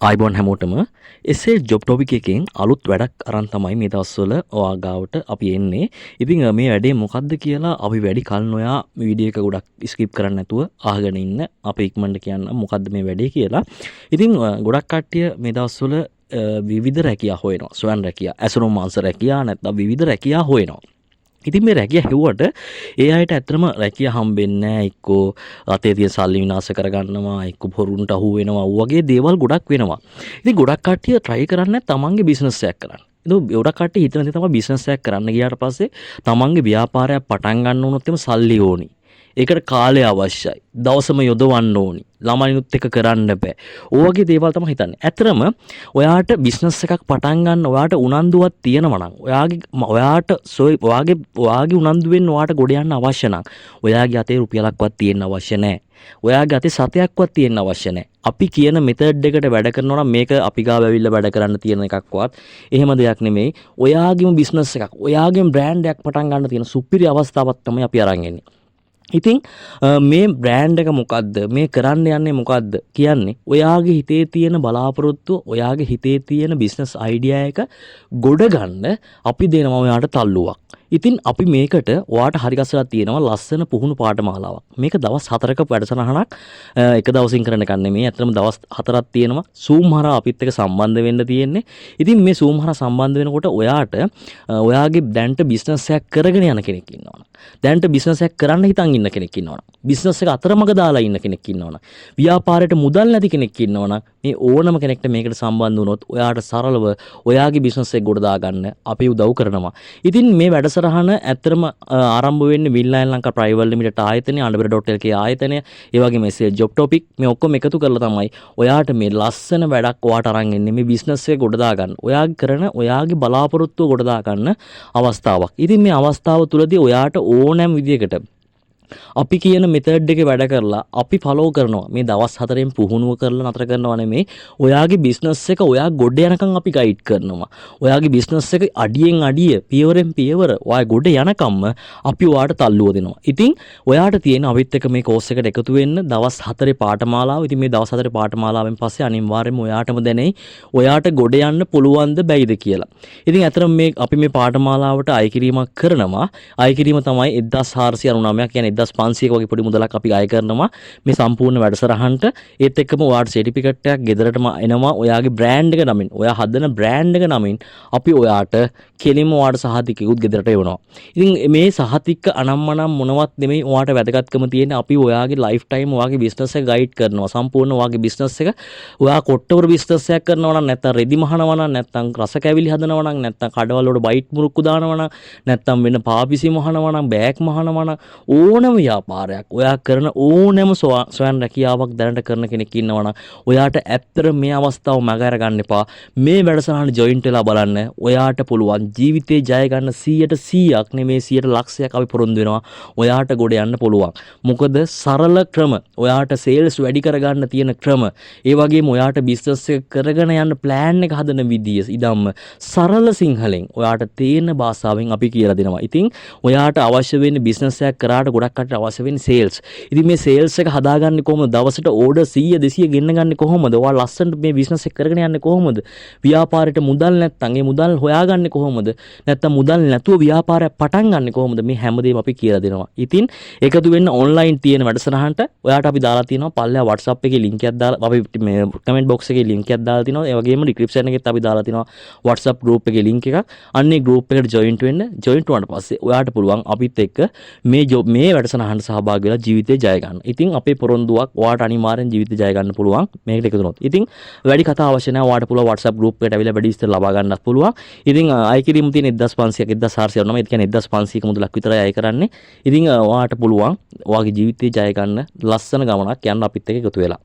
ආයිබෝන් හැමෝටම එසේ job topic එකෙන් අලුත් වැඩක් අරන් තමයි මේ දවස්වල ඔයා ගාවට අපි එන්නේ. ඉතින් මේ වැඩේ මොකද්ද කියලා අපි වැඩි කල් නොයා වීඩියෝ එක ගොඩක් ස්කිප් කරන්න නැතුව අහගෙන ඉන්න. අපි ඉක්මනට කියන්න මොකද්ද මේ වැඩේ කියලා. ඉතින් ගොඩක් කට්ටිය මේ දවස්වල විවිධ රැකියා හොයනවා. ස්වයං රැකියා, ඇසුරු මාංශ රැකියා නැත්නම් විවිධ රැකියා හොයනවා. ඉතින් මේ රැකියා හෙව්වට ඒ අයට ඇත්තටම රැකියා හම්බෙන්නේ නැහැ. එක්කෝ අතේ තියෙන සල්ලි විනාශ කරගන්නවා, එක්කෝ හොරුන්ට අහු වෙනවා. වගේ දේවල් ගොඩක් වෙනවා. ඉතින් ගොඩක් කට්ටිය try කරන්නේ තමන්ගේ business එකක් කරන්න. ඉතින් ගොඩක් කට්ටිය හිතන දේ තමයි business එකක් කරන්න ගියාට පස්සේ තමන්ගේ ව්‍යාපාරයක් පටන් ගන්න වුණොත් එම සල්ලි ඕනි. ඒකට කාලය අවශ්‍යයි. දවසම යොදවන්න ඕනි. ළමයිනුත් එක කරන්න බෑ. ඔයගේ දේවල් තමයි හිතන්නේ. ඇත්තරම ඔයාට බිස්නස් එකක් පටන් ගන්න ඔයාට උනන්දුවක් තියෙනවා නම් ඔයාගේ උනන්දු වෙන්න ඔයාට ගොඩ යන්න අවශ්‍ය නම් ඔයාගේ අතේ රුපියලක්වත් තියෙන්න අවශ්‍ය නැහැ. ඔයාගේ අතේ සතයක්වත් තියෙන්න අවශ්‍ය නැහැ. අපි කියන මෙතඩ් එකට වැඩ කරනවා නම් මේක අපි ගාව ඇවිල්ලා වැඩ කරන්න තියෙන එකක්වත් එහෙම දෙයක් නෙමෙයි. ඔයාගේම බිස්නස් එකක්, ඔයාගේම බ්‍රෑන්ඩ් එකක් පටන් ගන්න තියෙන සුපිරි අවස්ථාවක් තමයි අපි අරන් එන්නේ. ඉතින් මේ බ්‍රෑන්ඩ් එක මොකද්ද, මේ කරන්න යන්නේ මොකද්ද කියන්නේ ඔයාගේ හිතේ තියෙන බලාපොරොත්තු, ඔයාගේ හිතේ තියෙන බිස්නස් අයිඩියා එක ගොඩ ගන්න අපි දෙනවා ඔයාට තල්ලුවක්. ඉතින් අපි මේකට ඔයාට හරි ගස්සලා තියෙනවා ලස්සන පුහුණු පාඨමාලාවක්. මේක දවස් 4ක වැඩසටහනක්. එක දවසින් කරන එකක් නෙමෙයි. අතරම දවස් 4ක් තියෙනවා. Zoom හරහා අපිත් එක්ක සම්බන්ධ වෙන්න තියෙන්නේ. ඉතින් මේ Zoom හරහා සම්බන්ධ වෙනකොට ඔයාට ඔයාගේ දැන්ට බිස්නස් එකක් කරගෙන යන කෙනෙක් ඉන්නවනම්, දැන්ට බිස්නස් එකක් කරන්න හිතන් ඉන්න කෙනෙක් ඉන්නවනම්, බිස්නස් එක අතරමඟ දාලා ඉන්න කෙනෙක් ඉන්නවනම්, ව්‍යාපාරයට මුදල් නැති කෙනෙක් ඉන්නවනම් මේ ඕනම කෙනෙක්ට මේකට සම්බන්ධ වුණොත් ඔයාට සරලව ඔයාගේ බිස්නස් එක ගොඩ දාගන්න අපි උදව් කරනවා. ඉතින් මේ වැඩසටහන ඇත්තටම ආරම්භ වෙන්නේ විල්ලයින් ලංකා ප්‍රයිවට් ලිමිටඩ් ආයතනය, අඬබර.lk ආයතනය, ඒ වගේම මේ ජොබ් ටොපික් මේ ඔක්කොම එකතු කරලා තමයි ඔයාට මේ ලස්සන වැඩක් ඔයාට අරන් එන්නේ මේ බිස්නස් එක ගොඩ දාගන්න. ඔයාගේ කරන ඔයාගේ බලාපොරොත්තුව ගොඩ දාගන්න අවස්ථාවක්. ඉතින් මේ අවස්ථාව තුලදී ඔයාට ඕනෑම විදියකට අපි කියන මෙතඩ් එකේ වැඩ කරලා අපි ෆලෝ කරනවා. මේ දවස් 4න් පුහුණුව කරලා නතර කරනවා නෙමෙයි. ඔයාගේ බිස්නස් එක ඔයා ගොඩ යනකම් අපි ගයිඩ් කරනවා. ඔයාගේ බිස්නස් එක අඩියෙන් අඩිය, පියවරෙන් පියවර ඔයා ගොඩ යනකම්ම අපි ඔයාට තල්ලුව දෙනවා. ඉතින් ඔයාට තියෙන අවිත් එක මේ කෝස් එකට එකතු වෙන්න දවස් 4 පාඨමාලාව. ඉතින් මේ දවස් 4 පාඨමාලාවෙන් පස්සේ අනිවාර්යයෙන්ම ඔයාටම දැනෙයි ඔයාට ගොඩ යන්න පුළුවන්ද බැයිද කියලා. ඉතින් අතරම මේ අපි මේ පාඨමාලාවට අය කිරීමක් කරනවා. අය කිරීම තමයි 1499 කියන්නේ 1500ක වගේ පොඩි මුදලක් අපි අය කරනවා මේ සම්පූර්ණ වැඩසටහනට. ඒත් එක්කම ඔයාට සර්ටිෆිකේට් එකක් ගෙදරටම එනවා ඔයාගේ බ්‍රෑන්ඩ් එක නමින්. ඔයා හදන බ්‍රෑන්ඩ් එක නමින් අපි ඔයාට කෙලින්ම ඔයාට සහතිකෙකුත් ගෙදරට එවනවා. ඉතින් මේ සහතික අනම්මනම් මොනවත් නෙමෙයි. ඔයාට වැදගත්කම තියෙන්නේ අපි ඔයාගේ ලයිෆ් ටයිම් ඔයාගේ බිස්නස් එක ගයිඩ් කරනවා. සම්පූර්ණ ඔයාගේ බිස්නස් එක ඔයා කොට්ටවර බිස්නස් එකක් කරනවා නම්, නැත්නම් රෙදි මහනවා නම්, නැත්නම් රස කැවිලි හදනවා නම්, නැත්නම් කඩවල වල බයිට් මුරුක්කු දානවා නම්, නැත්නම් වෙන පාපිසි මහනවා නම්, බෑග් මහනවා නම්, ඕනම ව්‍යාපාරයක් ඔයා කරන ඕනෑම ස්වයං රැකියාවක් දැනට කරන කෙනෙක් ඉන්නවනම් ඔයාට ඇත්තට මේ අවස්ථාව මග අරගන්න එපා. මේ වැඩසටහන ජොයින්ට් වෙලා බලන්න. ඔයාට පුළුවන් ජීවිතේ ජය ගන්න 100%ක් නෙමේ 100%ක් අපි පොරොන්දු වෙනවා. ඔයාට ගොඩ යන්න පුළුවන්. මොකද සරල ක්‍රම, ඔයාට සේල්ස් වැඩි කරගන්න තියෙන ක්‍රම, ඒ වගේම ඔයාට බිස්නස් එක කරගෙන යන්න ප්ලෑන් එක හදන විදිය ඉදම්ම සරල සිංහලෙන් ඔයාට තේරෙන භාෂාවෙන් අපි කියලා දෙනවා. ඉතින් ඔයාට අවශ්‍ය වෙන්නේ බිස්නස් එකක් කරාට ගොඩක් කටට අවශ්‍ය වෙන්නේ සේල්ස්. ඉතින් මේ සේල්ස් එක හදාගන්නේ කොහොමද? දවසට ඕඩර් 100 200 ගෙන්න ගන්නේ කොහොමද? ඔයා ලස්සනට මේ බිස්නස් එක කරගෙන යන්නේ කොහොමද? ව්‍යාපාරයට මුදල් නැත්තම් ඒ මුදල් හොයාගන්නේ කොහොමද? නැත්තම් මුදල් නැතුව ව්‍යාපාරයක් පටන් ගන්න කොහොමද? මේ හැමදේම අපි කියලා දෙනවා. ඉතින් එකතු වෙන්න ඔන්ලයින් තියෙන වැඩසටහනට ඔයාට අපි දාලා තියෙනවා පල්ලෙහා WhatsApp එකේ link එකක් දාලා අපි මේ කමෙන්ට් box එකේ link එකක් දාලා තිනවා. ඒ වගේම description එකෙත් අපි දාලා තිනවා WhatsApp group එකේ link එකක්. අන්නේ group එකට join වෙන්න. join වුණාට පස්සේ ඔයාට පුළුවන් අපිත් එක්ක මේ වැඩසටහනට සහභාගී වෙලා ජීවිතේ ජය ගන්න. ඉතින් අපේ පොරොන්දුවක් ඔයාට අනිවාර්යෙන් ජීවිතේ ජය ගන්න පුළුවන් මේකට එකතු වුණොත්. ඉතින් වැඩි කතා අවශ්‍ය නැහැ. ඔයාට පුළුවන් WhatsApp group එකට ඇවිල්ලා වැඩි විස්තර ලබා ගන්නත් පුළුවන්. ඉතින් අය කිරීම තියෙන 1500ක් 1400 වුණාම ඒ කියන්නේ 1500ක මුදලක් විතරයි අය කරන්නේ. ඉතින් ඔයාට පුළුවන් ඔයාගේ ජීවිතේ ජය ගන්න ලස්සන ගමනක් යන්න අපිත් එක්ක එකතු වෙලා.